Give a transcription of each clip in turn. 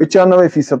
95%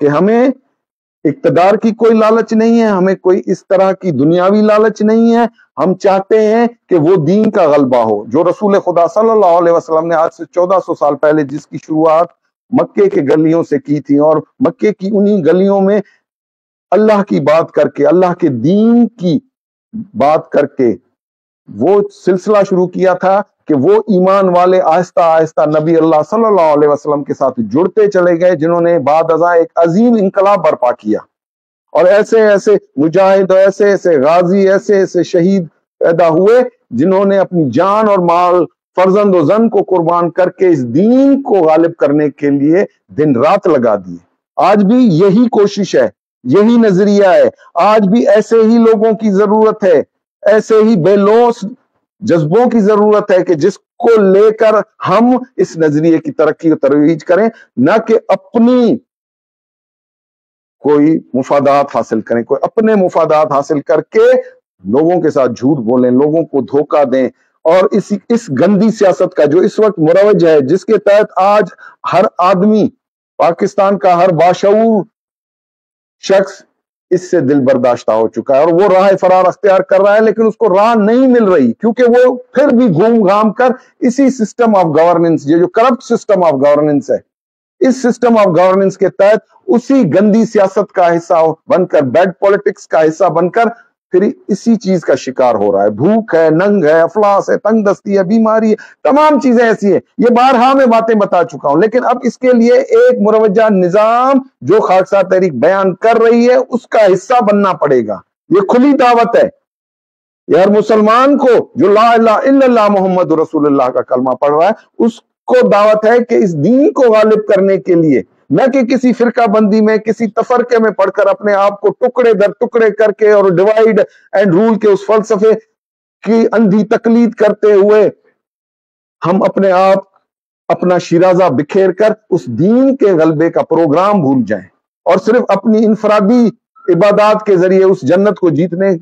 کہ ہمیں اقتدار کی کوئی لالچ نہیں ہے، ہمیں کوئی اس طرح کی دنیاوی لالچ نہیں ہے. ہم چاہتے ہیں کہ وہ دین کا غلبہ ہو جو رسول خدا صلی اللہ علیہ وسلم نے آج سے 1400 سال پہلے جس کی شروعات مکے کے گلیوں سے کی تھی، اور مکے کی انہی گلیوں میں اللہ کی بات کر کے، اللہ کے دین کی بات کر کے وہ سلسلہ شروع کیا تھا کہ وہ ایمان والے آہستہ آہستہ نبی اللہ صلی اللہ علیہ وسلم کے ساتھ جڑتے چلے گئے، جنہوں نے بعد ازاں ایک عظیم انقلاب برپا کیا، اور ایسے ایسے مجاہد، ایسے ایسے غازی، ایسے ایسے شہید پیدا ہوئے جنہوں نے اپنی جان اور مال، فرزند و زن کو قربان کر کے اس دین کو غالب کرنے کے لیے دن رات لگا دیے. آج بھی یہی کوشش ہے، یہی نظریہ ہے، آج بھی ایسے ہی لوگوں کی ضرورت ہے، ایسے ہی بے لوث جذبوں کی ضرورت ہے کہ جس کو لے کر ہم اس نظریے کی ترقی و ترویج کریں، نہ کہ اپنی کوئی مفادات حاصل کریں، کوئی اپنے مفادات حاصل کر کے لوگوں کے ساتھ جھوٹ بولیں، لوگوں کو دھوکہ دیں. اور اس گندی سیاست کا جو اس وقت مروج ہے، جس کے تحت آج ہر آدمی، پاکستان کا ہر باشعور شخص اس سے دل برداشتہ ہو چکا ہے، اور وہ راہ فرار اختیار کر رہا ہے، لیکن اس کو راہ نہیں مل رہی، کیونکہ وہ پھر بھی گھوم گھام کر اسی سسٹم آف گورننس، یہ جو کرپٹ سسٹم آف گورننس ہے، اس سسٹم آف گورننس کے تحت اسی گندی سیاست کا حصہ بن کر، بیڈ پولیٹکس کا حصہ بن کر پھر اسی چیز کا شکار ہو رہا ہے. بھوک ہے، ننگ ہے، افلاس ہے، تنگ دستی ہے، بیماری ہے، تمام چیزیں ایسی ہیں. یہ بارہا میں باتیں بتا چکا ہوں، لیکن اب اس کے لیے ایک مروجہ نظام جو خاکسار تحریک بیان کر رہی ہے اس کا حصہ بننا پڑے گا. یہ کھلی دعوت ہے. یہ ہر مسلمان کو جو لا الہ الا اللہ محمد رسول اللہ کا کلمہ پڑھ رہا ہے، اس کو دعوت ہے کہ اس دین کو غالب کرنے کے لیے، نہ کہ کسی فرقہ بندی میں، کسی تفرقے میں پڑھ کر اپنے آپ کو ٹکڑے در ٹکڑے کر کے اور ڈیوائیڈ اینڈ رول کے اس فلسفے کی اندھی تقلید کرتے ہوئے ہم اپنے آپ، اپنا شیرازہ بکھیر کر اس دین کے غلبے کا پروگرام بھول جائیں، اور صرف اپنی انفرادی عبادات کے ذریعے اس جنت کو جیتنے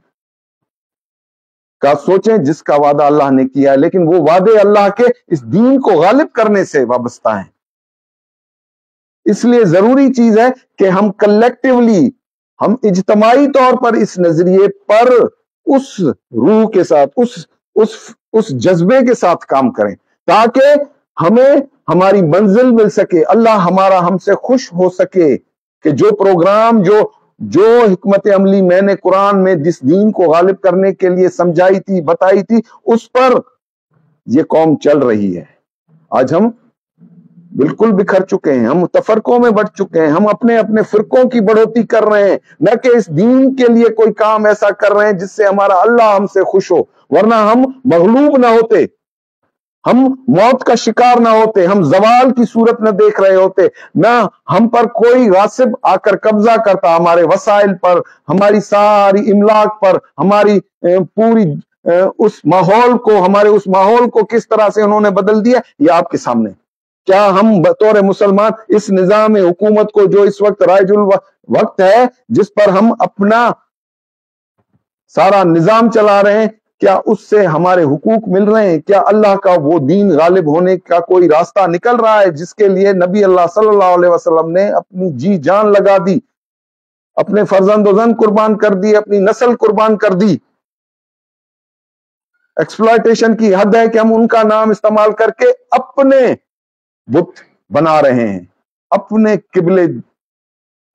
کا سوچیں جس کا وعدہ اللہ نے کیا ہے. لیکن وہ وعدے اللہ کے اس دین کو غالب کرنے سے وابستہ ہیں. اس لیے ضروری چیز ہے کہ ہم کلیکٹیولی، ہم اجتماعی طور پر اس نظریے پر اس روح کے ساتھ، اس جذبے کے ساتھ کام کریں، تاکہ ہمیں ہماری منزل مل سکے، اللہ ہمارا ہم سے خوش ہو سکے کہ جو پروگرام، جو حکمت عملی میں نے قرآن میں جس دین کو غالب کرنے کے لیے سمجھائی تھی، بتائی تھی، اس پر یہ قوم چل رہی ہے. آج ہم بالکل بکھر چکے ہیں، ہم تفرقوں میں بٹ چکے ہیں، ہم اپنے اپنے فرقوں کی بڑھوتی کر رہے ہیں، نہ کہ اس دین کے لیے کوئی کام ایسا کر رہے ہیں جس سے ہمارا اللہ ہم سے خوش ہو. ورنہ ہم مغلوب نہ ہوتے، ہم موت کا شکار نہ ہوتے، ہم زوال کی صورت نہ دیکھ رہے ہوتے، نہ ہم پر کوئی غاصب آ کر قبضہ کرتا ہمارے وسائل پر، ہماری ساری املاک پر، ہماری پوری اس ماحول کو، ہمارے اس ماحول کو کس طرح سے انہوں نے بدل دیا، یہ آپ کے سامنے. کیا ہم بطور مسلمان اس نظام حکومت کو جو اس وقت رائج الوقت ہے، جس پر ہم اپنا سارا نظام چلا رہے ہیں، کیا اس سے ہمارے حقوق مل رہے ہیں؟ کیا اللہ کا وہ دین غالب ہونے کا کوئی راستہ نکل رہا ہے جس کے لیے نبی اللہ صلی اللہ علیہ وسلم نے اپنی جی جان لگا دی، اپنے فرزند و زن قربان کر دی، اپنی نسل قربان کر دی؟ ایکسپلائٹیشن کی حد ہے کہ ہم ان کا نام استعمال کر کے اپنے بت بنا رہے ہیں، اپنے قبلے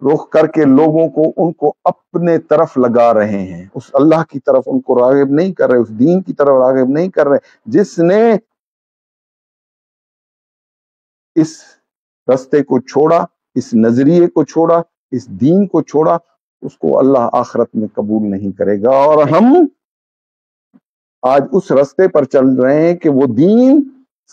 رخ کر کے لوگوں کو، ان کو اپنے طرف لگا رہے ہیں، اس اللہ کی طرف ان کو راغب نہیں کر رہے، اس دین کی طرف راغب نہیں کر رہے جس نے اس رستے کو چھوڑا، اس نظریے کو چھوڑا، اس دین کو چھوڑا، اس کو اللہ آخرت میں قبول نہیں کرے گا. اور ہم آج اس رستے پر چل رہے ہیں کہ وہ دین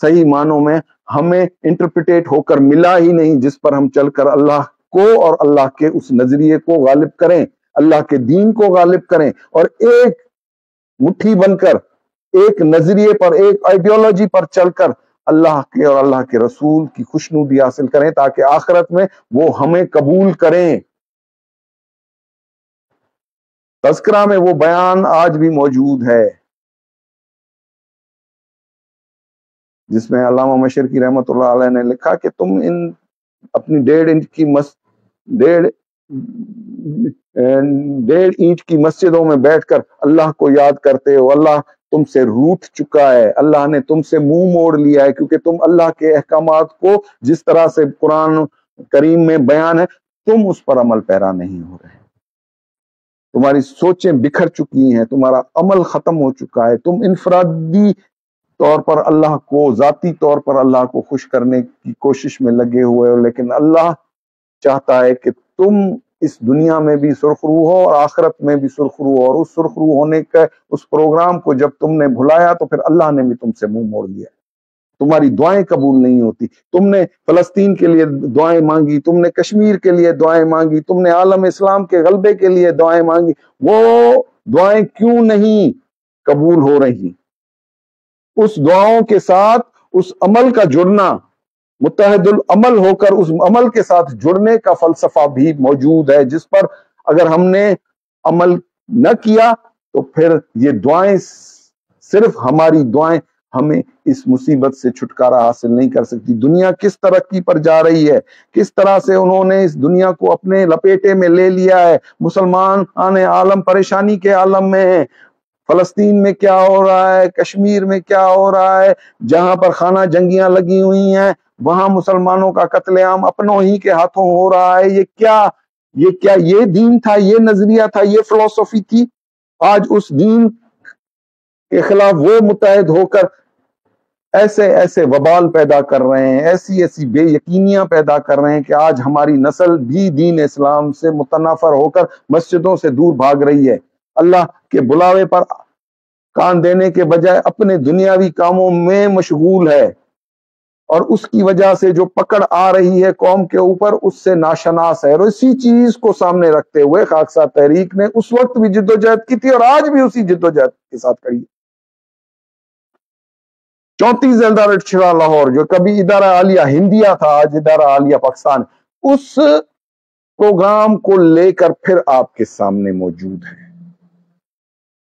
صحیح معنوں میں ہمیں انٹرپریٹیٹ ہو کر ملا ہی نہیں، جس پر ہم چل کر اللہ کو اور اللہ کے اس نظریے کو غالب کریں، اللہ کے دین کو غالب کریں، اور ایک مٹھی بن کر، ایک نظریے پر، ایک آئیڈیالوجی پر چل کر اللہ کے اور اللہ کے رسول کی خوشنودی حاصل کریں، تاکہ آخرت میں وہ ہمیں قبول کریں. تذکرہ میں وہ بیان آج بھی موجود ہے جس میں علامہ مشرقی رحمۃ اللہ علیہ نے لکھا کہ تم ان اپنی 1.5 انچ کی ڈیڑھ اینٹ کی مسجدوں میں بیٹھ کر اللہ کو یاد کرتے ہو، اللہ تم سے روٹھ چکا ہے، اللہ نے تم سے منہ موڑ لیا ہے، کیونکہ تم اللہ کے احکامات کو جس طرح سے قرآن کریم میں بیان ہے تم اس پر عمل پیرا نہیں ہو رہے، تمہاری سوچیں بکھر چکی ہیں، تمہارا عمل ختم ہو چکا ہے، تم انفرادی طور پر اللہ کو، ذاتی طور پر اللہ کو خوش کرنے کی کوشش میں لگے ہوئے ہو، لیکن اللہ چاہتا ہے کہ تم اس دنیا میں بھی سرخرو ہو اور آخرت میں بھی سرخرو ہو، اور اس سرخرو ہونے کا اس پروگرام کو جب تم نے بھلایا تو پھر اللہ نے بھی تم سے منہ موڑ لیا، تمہاری دعائیں قبول نہیں ہوتی، تم نے فلسطین کے لیے دعائیں مانگی، تم نے کشمیر کے لیے دعائیں مانگی، تم نے عالم اسلام کے غلبے کے لیے دعائیں مانگی، وہ دعائیں کیوں نہیں قبول ہو رہی؟ اس دعاؤں کے ساتھ اس عمل کا جڑنا، متحد العمل ہو کر اس عمل کے ساتھ جڑنے کا فلسفہ بھی موجود ہے، جس پر اگر ہم نے عمل نہ کیا تو پھر یہ دعائیں، صرف ہماری دعائیں ہمیں اس مصیبت سے چھٹکارا حاصل نہیں کر سکتی۔ دنیا کس ترقی پر جا رہی ہے، کس طرح سے انہوں نے اس دنیا کو اپنے لپیٹے میں لے لیا ہے، مسلمان عالم پریشانی کے عالم میں ہیں، فلسطین میں کیا ہو رہا ہے، کشمیر میں کیا ہو رہا ہے، جہاں پر خانہ جنگیاں لگی ہوئی ہیں وہاں مسلمانوں کا قتل عام اپنوں ہی کے ہاتھوں ہو رہا ہے۔ یہ دین تھا، یہ نظریہ تھا، یہ فلسفی تھی؟ آج اس دین کے خلاف وہ متحد ہو کر ایسے ایسے وبال پیدا کر رہے ہیں، ایسی ایسی بے یقینیاں پیدا کر رہے ہیں کہ آج ہماری نسل بھی دین اسلام سے متنافر ہو کر مسجدوں سے دور بھاگ رہی ہے، اللہ کے بلاوے پر کان دینے کے بجائے اپنے دنیاوی کاموں میں مشغول ہے، اور اس کی وجہ سے جو پکڑ آ رہی ہے قوم کے اوپر اس سے ناشناس ہے۔ اور اسی چیز کو سامنے رکھتے ہوئے خاکسار تحریک نے اس وقت بھی جدوجہد کی تھی اور آج بھی اسی جدوجہد کے ساتھ کھڑی ہے۔ 34 ذیلدار شورا لاہور جو کبھی ادارہ عالیہ ہندیہ تھا آج ادارہ عالیہ پاکستان، اس پروگرام کو لے کر پھر آپ کے سامنے موجود ہے۔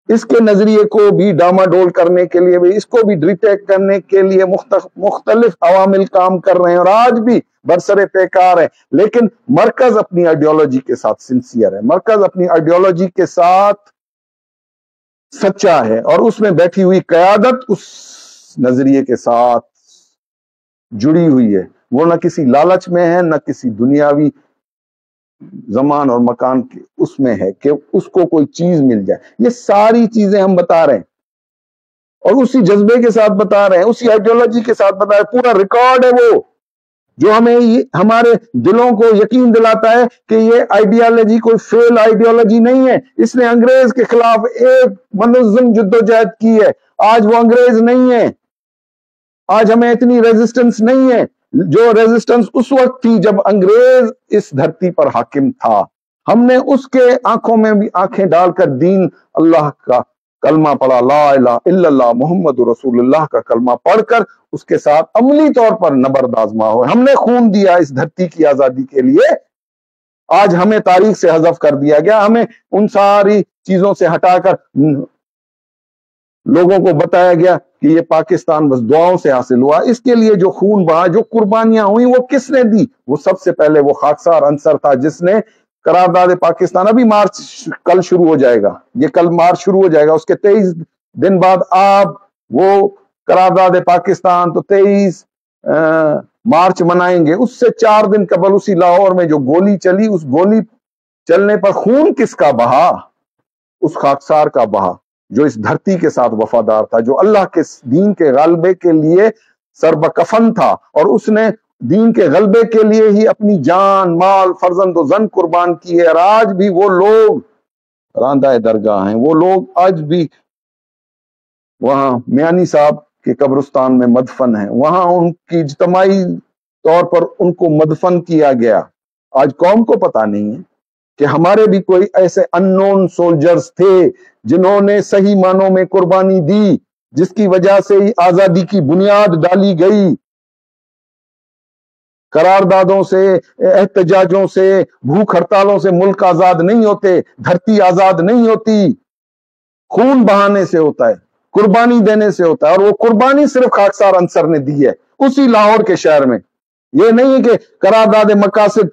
اس کے نظریے کو بھی ڈاما ڈول کرنے کے لیے بھی، اس کو بھی ڈیٹیکٹ کرنے کے لیے مختلف عوامل کام کر رہے ہیں اور آج بھی برسر پیکار ہے، لیکن مرکز اپنی آئیڈیالوجی کے ساتھ سنسیئر ہے، مرکز اپنی آئیڈیالوجی کے ساتھ سچا ہے، اور اس میں بیٹھی ہوئی قیادت اس نظریے کے ساتھ جڑی ہوئی ہے، وہ نہ کسی لالچ میں ہے نہ کسی دنیاوی زمان اور مکان کے اس میں ہے کہ اس کو کوئی چیز مل جائے۔ یہ ساری چیزیں ہم بتا رہے ہیں اور اسی جذبے کے ساتھ بتا رہے ہیں، اسی آئیڈیالوجی کے ساتھ بتا رہے ہیں، پورا ریکارڈ ہے وہ جو ہمیں ہمارے دلوں کو یقین دلاتا ہے کہ یہ آئیڈیالوجی کوئی فیل آئیڈیالوجی نہیں ہے، اس نے انگریز کے خلاف ایک منظم جدوجہد کی ہے، آج وہ انگریز نہیں ہے، آج ہمیں اتنی ریزسٹنس نہیں ہے جو ریزسٹنس اس وقت تھی جب انگریز اس دھرتی پر حاکم تھا۔ ہم نے اس کے آنکھوں میں بھی آنکھیں ڈال کر دین اللہ کا کلمہ پڑھا، لا الہ الا اللہ محمد رسول اللہ کا کلمہ پڑھ کر اس کے ساتھ عملی طور پر نبرد آزما ہوئے، ہم نے خون دیا اس دھرتی کی آزادی کے لیے، آج ہمیں تاریخ سے حذف کر دیا گیا، ہمیں ان ساری چیزوں سے ہٹا کر لوگوں کو بتایا گیا کہ یہ پاکستان بس دعاؤں سے حاصل ہوا۔ اس کے لیے جو خون بہا، جو قربانیاں ہوئیں، وہ کس نے دی؟ وہ سب سے پہلے وہ خاکسار عنصر تھا جس نے قرارداد پاکستان، ابھی مارچ کل شروع ہو جائے گا، یہ کل مارچ شروع ہو جائے گا، اس کے 23 دن بعد آپ وہ قرارداد پاکستان تو 23 مارچ منائیں گے۔ اس سے 4 دن قبل اسی لاہور میں جو گولی چلی، اس گولی چلنے پر خون کس کا بہا؟ اس خاکسار کا بہا جو اس دھرتی کے ساتھ وفادار تھا، جو اللہ کے دین کے غلبے کے لیے سربکفن تھا، اور اس نے دین کے غلبے کے لیے ہی اپنی جان، مال، فرزند و زن قربان کی ہے، اور آج بھی وہ لوگ راندہ درگاہ ہیں، وہ لوگ آج بھی وہاں میانی صاحب کے قبرستان میں مدفن ہیں، وہاں ان کی اجتماعی طور پر ان کو مدفن کیا گیا۔ آج قوم کو پتہ نہیں ہے کہ ہمارے بھی کوئی ایسے اننون سولجرز تھے جنہوں نے صحیح معنوں میں قربانی دی، جس کی وجہ سے آزادی کی بنیاد ڈالی گئی۔ قراردادوں سے، احتجاجوں سے، بھوک ہڑتالوں سے ملک آزاد نہیں ہوتے، دھرتی آزاد نہیں ہوتی، خون بہانے سے ہوتا ہے، قربانی دینے سے ہوتا ہے، اور وہ قربانی صرف خاکسار عنصر نے دی ہے اسی لاہور کے شہر میں۔ یہ نہیں ہے کہ قرارداد مقاصد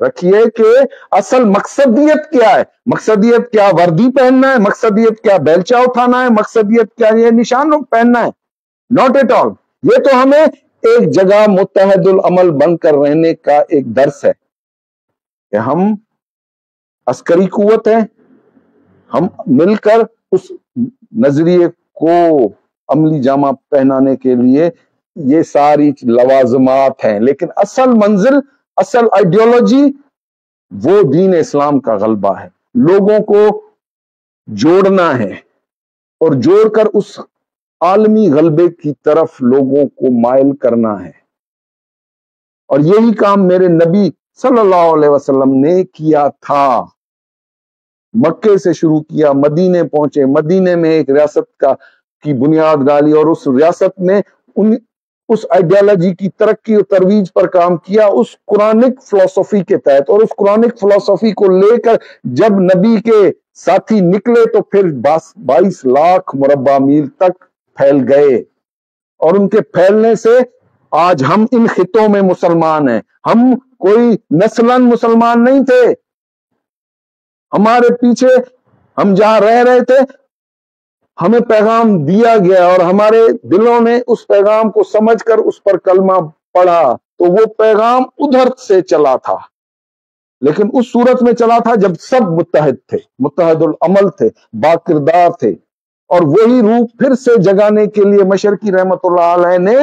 رکھیے کہ اصل مقصدیت کیا ہے. مقصدیت کیا وردی پہننا ہے؟ مقصدیت کیا بیلچہ اٹھانا ہے؟ مقصدیت کیا یہ نشان پہننا ہے؟ Not at all. یہ تو ہمیں ایک جگہ متحد العمل بن کر رہنے کا ایک درس ہے کہ ہم عسکری قوت ہیں، ہم مل کر اس نظریے کو عملی جامہ پہنانے کے لیے یہ ساری لوازمات ہیں، لیکن اصل منزل، اصل آئیڈیالوجی وہ دین اسلام کا غلبہ ہے. لوگوں کو جوڑنا ہے اور جوڑ کر اس عالمی غلبے کی طرف لوگوں کو مائل کرنا ہے. اور یہی کام میرے نبی صلی اللہ علیہ وسلم نے کیا تھا. مکے سے شروع کیا، مدینے پہنچے، مدینے میں ایک ریاست کی بنیاد ڈالی اور اس ریاست میں اس آئیڈیالوجی کی ترقی اور ترویج پر کام کیا اس قرآنک فلسفی کے تحت. اور اس قرآنک فلسفی کو لے کر جب نبی کے ساتھی نکلے تو پھر 22 لاکھ مربع میل تک پھیل گئے. اور ان کے پھیلنے سے آج ہم ان خطوں میں مسلمان ہیں. ہم کوئی نسلاً مسلمان نہیں تھے. ہمارے پیچھے ہم جہاں رہ رہے تھے ہمیں پیغام دیا گیا اور ہمارے دلوں نے اس پیغام کو سمجھ کر اس پر کلمہ پڑھا تو وہ پیغام ادھر سے چلا تھا، لیکن اس صورت میں چلا تھا جب سب متحد تھے، متحد العمل تھے، باکردار تھے. اور وہی روح پھر سے جگانے کے لیے مشرقی رحمت اللہ علیہ نے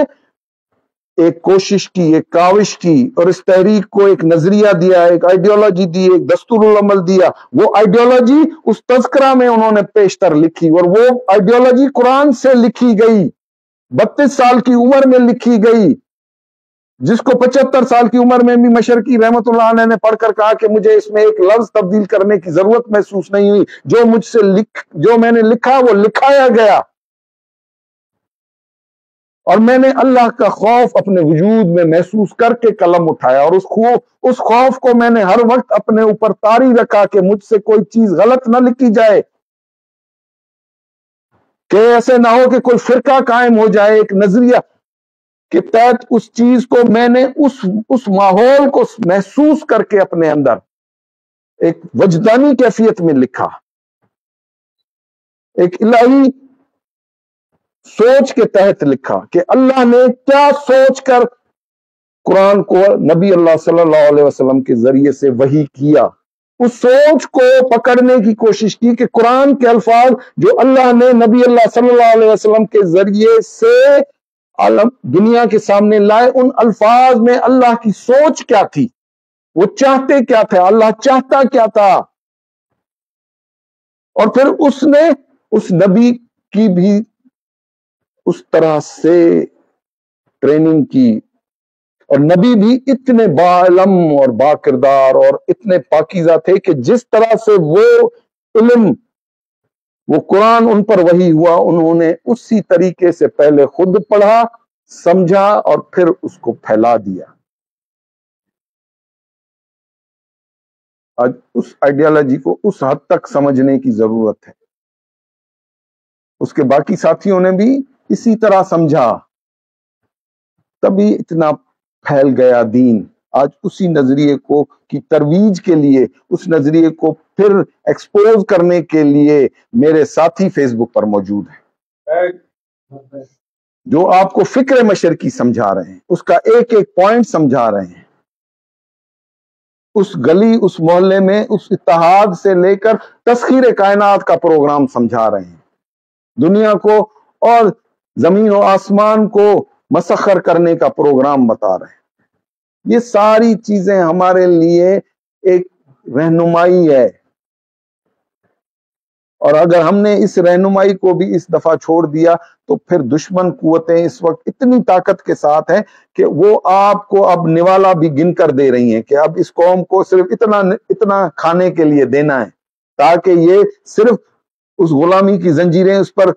ایک کوشش کی، ایک کاوش کی اور اس تحریک کو ایک نظریہ دیا، ایک آئیڈیالوجی دی، ایک دستور العمل دیا. وہ آئیڈیالوجی اس تذکرہ میں انہوں نے پیشتر لکھی اور وہ آئیڈیالوجی قرآن سے لکھی گئی، 32 سال کی عمر میں لکھی گئی، جس کو 75 سال کی عمر میں بھی مشرقی رحمت اللہ علیہ نے پڑھ کر کہا کہ مجھے اس میں ایک لفظ تبدیل کرنے کی ضرورت محسوس نہیں ہوئی، جو میں نے لکھا وہ لکھایا گیا. اور میں نے اللہ کا خوف اپنے وجود میں محسوس کر کے قلم اٹھایا اور اس خوف کو میں نے ہر وقت اپنے اوپر طاری رکھا کہ مجھ سے کوئی چیز غلط نہ لکھی جائے، کہ ایسے نہ ہو کہ کوئی فرقہ قائم ہو جائے ایک نظریہ کے تحت. اس چیز کو میں نے اس ماحول کو محسوس کر کے اپنے اندر ایک وجدانی کیفیت میں لکھا، ایک الہی سوچ کے تحت لکھا کہ اللہ نے کیا سوچ کر قرآن کو نبی اللہ صلی اللہ علیہ وسلم کے ذریعے سے وحی کیا. اس سوچ کو پکڑنے کی کوشش کی کہ قرآن کے الفاظ جو اللہ نے نبی اللہ صلی اللہ علیہ وسلم کے ذریعے سے دنیا کے سامنے لائے، ان الفاظ میں اللہ کی سوچ کیا تھی، وہ چاہتے کیا تھا، اللہ چاہتا کیا تھا. اور پھر اس نے اس نبی کی بھی اس طرح سے ٹریننگ کی، اور نبی بھی اتنے باعلم اور باکردار اور اتنے پاکیزہ تھے کہ جس طرح سے وہ علم، وہ قرآن ان پر وحی ہوا، انہوں نے اسی طریقے سے پہلے خود پڑھا، سمجھا اور پھر اس کو پھیلا دیا. آج اس آئیڈیالوجی کو اس حد تک سمجھنے کی ضرورت ہے. اس کے باقی ساتھیوں نے بھی اسی طرح سمجھا، تبھی اتنا پھیل گیا دین. آج اسی نظریے کو کی ترویج کے لیے، اس نظریے کو پھر ایکسپوز کرنے کے لیے میرے ساتھی فیس بک پر موجود ہیں جو آپ کو فکر مشرقی سمجھا رہے ہیں، اس کا ایک ایک پوائنٹ سمجھا رہے ہیں، اس گلی، اس محلے میں اس اتحاد سے لے کر تسخیر کائنات کا پروگرام سمجھا رہے ہیں، دنیا کو اور زمین و آسمان کو مسخر کرنے کا پروگرام بتا رہے ہیں. یہ ساری چیزیں ہمارے لیے ایک رہنمائی ہے، اور اگر ہم نے اس رہنمائی کو بھی اس دفعہ چھوڑ دیا تو پھر دشمن قوتیں اس وقت اتنی طاقت کے ساتھ ہیں کہ وہ آپ کو اب نوالا بھی گن کر دے رہی ہیں کہ اب اس قوم کو صرف اتنا کھانے کے لیے دینا ہے تاکہ یہ صرف اس غلامی کی زنجیریں اس پر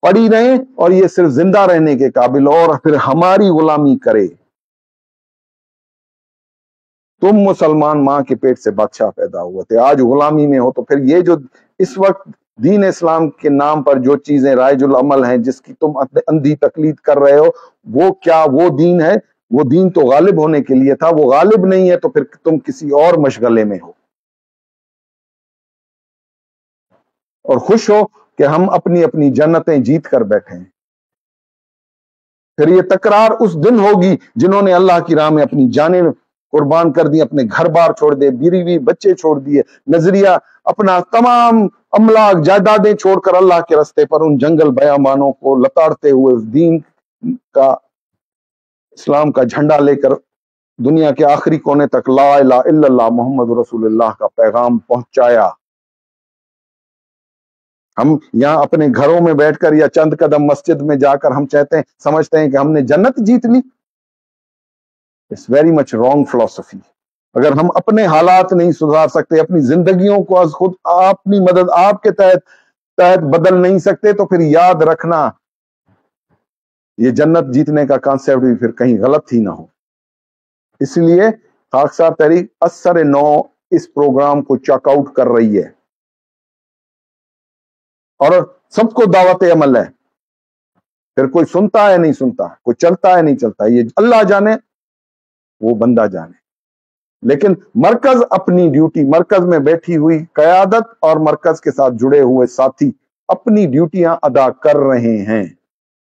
پڑی رہیں اور یہ صرف زندہ رہنے کے قابل ہو اور پھر ہماری غلامی کرے. تم مسلمان ماں کے پیٹ سے بادشاہ پیدا ہوئے تھے، آج غلامی میں ہو، تو پھر یہ جو اس وقت دین اسلام کے نام پر جو چیزیں رائج العمل ہیں، جس کی تم اندھی تقلید کر رہے ہو، وہ کیا وہ دین ہے؟ وہ دین تو غالب ہونے کے لیے تھا، وہ غالب نہیں ہے تو پھر تم کسی اور مشغلے میں ہو، اور خوش ہو کہ ہم اپنی اپنی جنتیں جیت کر بیٹھے ہیں۔ پھر یہ تکرار اس دن ہوگی جنہوں نے اللہ کی راہ میں اپنی جانیں قربان کر دی، اپنے گھر بار چھوڑ دے، بیوی بچے چھوڑ دیے، نظریہ اپنا تمام املاک جائیدادیں چھوڑ کر اللہ کے راستے پر ان جنگل بیابانوں کو لتاڑتے ہوئے اس دین کا، اسلام کا جھنڈا لے کر دنیا کے آخری کونے تک لا الہ الا اللہ محمد رسول اللہ کا پیغام پہنچایا۔ ہم یہاں اپنے گھروں میں بیٹھ کر یا چند قدم مسجد میں جا کر ہم سمجھتے ہیں کہ ہم نے جنت جیت لی۔ اٹس ویری مچ رانگ فلسفی۔ اگر ہم اپنے حالات نہیں سدھار سکتے، اپنی زندگیوں کو از خود اپنی مدد آپ کے تحت بدل نہیں سکتے، تو پھر یاد رکھنا یہ جنت جیتنے کا کانسیپٹ بھی پھر کہیں غلط ہی نہ ہو۔ اس لیے خاکسار تحریک اثر نو اس پروگرام کو چیک آؤٹ کر رہی ہے، اور سب کو دعوت عمل ہے۔ پھر کوئی سنتا ہے نہیں سنتا، کوئی چلتا ہے نہیں چلتا، یہ اللہ جانے، وہ بندہ جانے۔ لیکن مرکز اپنی ڈیوٹی، مرکز میں بیٹھی ہوئی قیادت اور مرکز کے ساتھ جڑے ہوئے ساتھی اپنی ڈیوٹیاں ادا کر رہے ہیں۔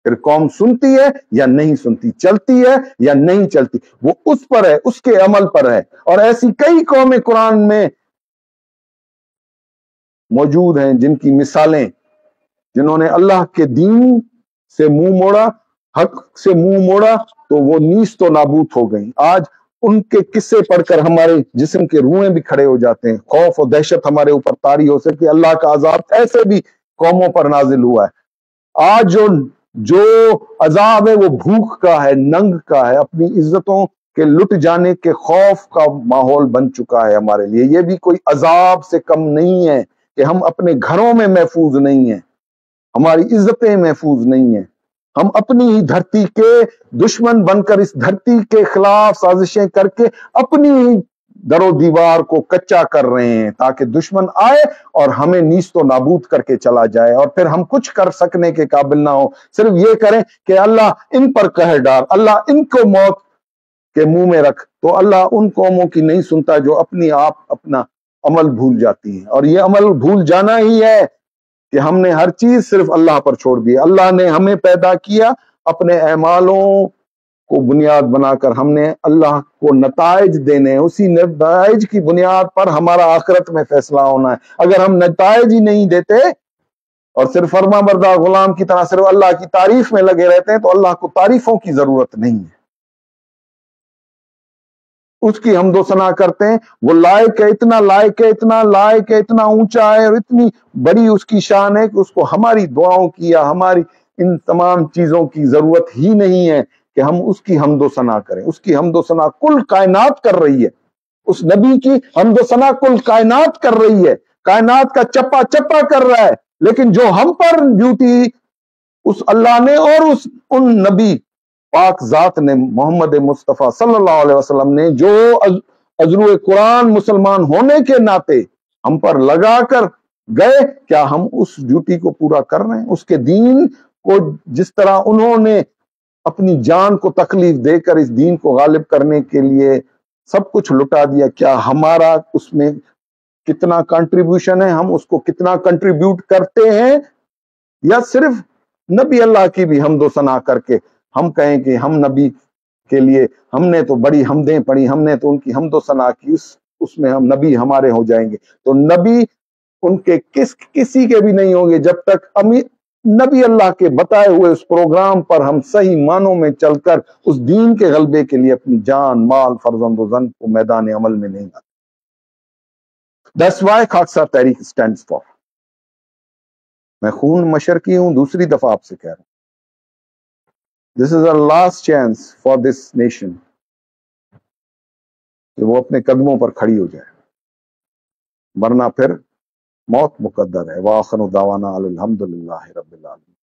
پھر قوم سنتی ہے یا نہیں سنتی، چلتی ہے یا نہیں چلتی، وہ اس پر ہے، اس کے عمل پر ہے۔ اور ایسی کئی قومیں قرآن میں موجود ہیں جن کی مثالیں، جنہوں نے اللہ کے دین سے منہ موڑا، حق سے منہ موڑا، تو وہ نیست و نابود ہو گئیں۔ آج ان کے قصے پڑھ کر ہمارے جسم کے روئیں بھی کھڑے ہو جاتے ہیں، خوف و دہشت ہمارے اوپر طاری ہو سکے۔ اللہ کا عذاب ایسے بھی قوموں پر نازل ہوا ہے۔ آج جو عذاب ہے وہ بھوک کا ہے، ننگ کا ہے، اپنی عزتوں کے لٹ جانے کے خوف کا ماحول بن چکا ہے ہمارے لیے۔ یہ بھی کوئی عذاب سے کم نہیں ہے کہ ہم اپنے گھروں میں محفوظ نہیں ہیں، ہماری عزتیں محفوظ نہیں ہیں، ہم اپنی ہی دھرتی کے دشمن بن کر اس دھرتی کے خلاف سازشیں کر کے اپنی ہی در و دیوار کو کچا کر رہے ہیں، تاکہ دشمن آئے اور ہمیں نیست و نابود کر کے چلا جائے، اور پھر ہم کچھ کر سکنے کے قابل نہ ہو، صرف یہ کریں کہ اللہ ان پر قہر ڈال، اللہ ان کو موت کے منہ میں رکھ۔ تو اللہ ان قوموں کی نہیں سنتا جو اپنی آپ اپنا عمل بھول جاتی ہیں، اور یہ عمل بھول جانا ہی ہے کہ ہم نے ہر چیز صرف اللہ پر چھوڑ دی۔ اللہ نے ہمیں پیدا کیا اپنے اعمالوں کو بنیاد بنا کر، ہم نے اللہ کو نتائج دینے، اسی نتائج کی بنیاد پر ہمارا آخرت میں فیصلہ ہونا ہے۔ اگر ہم نتائج ہی نہیں دیتے اور صرف فرما بردار غلام کی طرح صرف اللہ کی تعریف میں لگے رہتے ہیں، تو اللہ کو تعریفوں کی ضرورت نہیں ہے، اس کی حمد و ثنا کرتے ہیں۔ وہ لائق ہے، اتنا لائق ہے، اتنا لائق ہے، اتنا اونچا ہے، اور اتنی بڑی اس کی شان ہے کہ اس کو ہماری دعاؤں کی یا ہماری ان تمام چیزوں کی ضرورت ہی نہیں ہے کہ ہم اس کی حمد و ثنا کریں۔ اس کی حمد و ثنا کل کائنات کر رہی ہے، اس نبی کی حمد و ثنا کل کائنات کر رہی ہے، کائنات کا چپا چپا کر رہا ہے۔ لیکن جو ہم پر ڈیوٹی اس اللہ نے اور ان نبی پاک ذات نے، محمد مصطفیٰ صلی اللہ علیہ وسلم نے، جو عذرو قرآن مسلمان ہونے کے ناطے ہم پر لگا کر گئے، کیا ہم اس ڈیوٹی کو پورا کر رہے ہیں؟ اس کے دین کو جس طرح انہوں نے اپنی جان کو تکلیف دے کر اس دین کو غالب کرنے کے لیے سب کچھ لٹا دیا، کیا ہمارا اس میں کتنا کنٹریبیوشن ہے؟ ہم اس کو کتنا کنٹریبیوٹ کرتے ہیں؟ یا صرف نبی اللہ کی بھی حمد و ثنا کر کے ہم کہیں کہ ہم نبی کے لیے ہم نے تو بڑی حمدیں پڑھی، ہم نے تو ان کی حمد و ثنا کی، اس میں ہم نبی ہمارے ہو جائیں گے؟ تو نبی ان کے کسی کے بھی نہیں ہوں گے جب تک نبی اللہ کے بتائے ہوئے اس پروگرام پر ہم صحیح معنوں میں چل کر اس دین کے غلبے کے لیے اپنی جان، مال، فرزند و زن کو میدان عمل میں نہیں لاتے۔ That's why خاکسار تحریک stands for۔ میں خون مشرقی ہوں، دوسری دفعہ آپ سے کہہ رہا ہوں، this is our last chance for this nation کہ وہ اپنے قدموں پر کھڑی ہو جائے، ورنہ پھر موت مقدر ہے۔ وآخر دعوانا الحمدللہ رب العالمین۔